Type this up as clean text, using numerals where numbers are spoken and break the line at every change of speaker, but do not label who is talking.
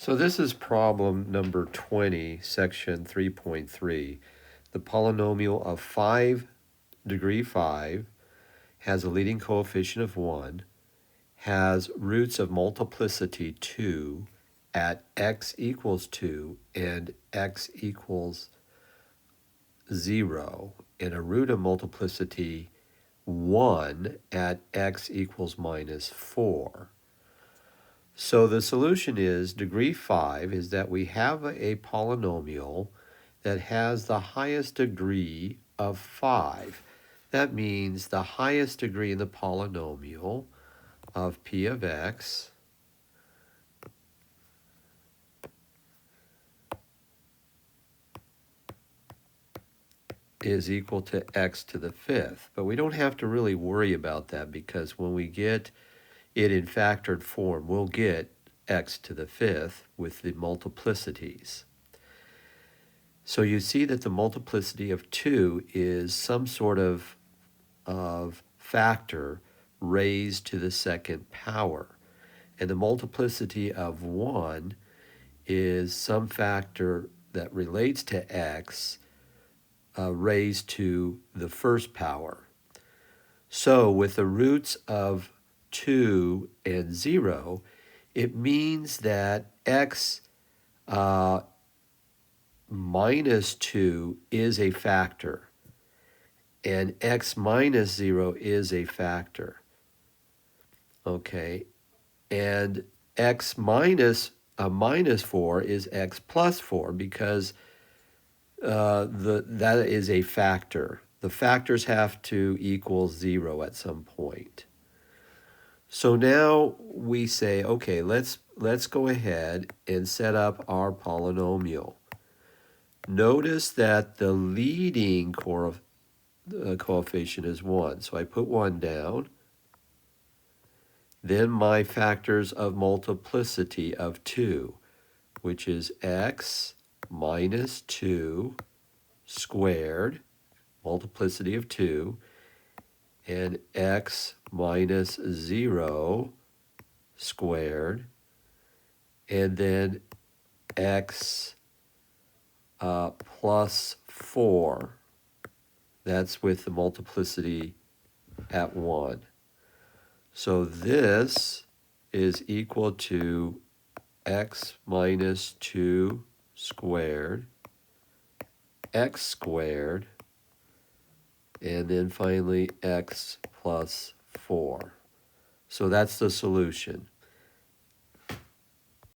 So this is problem number 20, section 3.3. The polynomial of degree 5 has a leading coefficient of 1, has roots of multiplicity 2 at x equals 2 and x equals 0, and a root of multiplicity 1 at x equals minus 4. So the solution is degree 5 is that we have a polynomial that has the highest degree of 5. That means the highest degree in the polynomial of p of x is equal to x to the fifth. But we don't have to really worry about that, because when we get it in factored form, we'll get x to the fifth with the multiplicities. So you see that the multiplicity of 2 is some sort of factor raised to the second power. And the multiplicity of 1 is some factor that relates to x raised to the first power. So with the roots of 2 and 0, it means that x minus 2 is a factor, and x minus 0 is a factor. Okay, and x minus 4 is x plus 4, because that is a factor. The factors have to equal 0 at some point. So now we say, okay, let's go ahead and set up our polynomial. Notice that the leading coefficient is 1. So I put 1 down. Then my factors of multiplicity of 2, which is x minus 2 squared, multiplicity of 2, and x minus 0 squared, and then x plus 4. That's with the multiplicity at 1. So this is equal to x minus 2 squared, x squared, and then finally x plus 4. So that's the solution.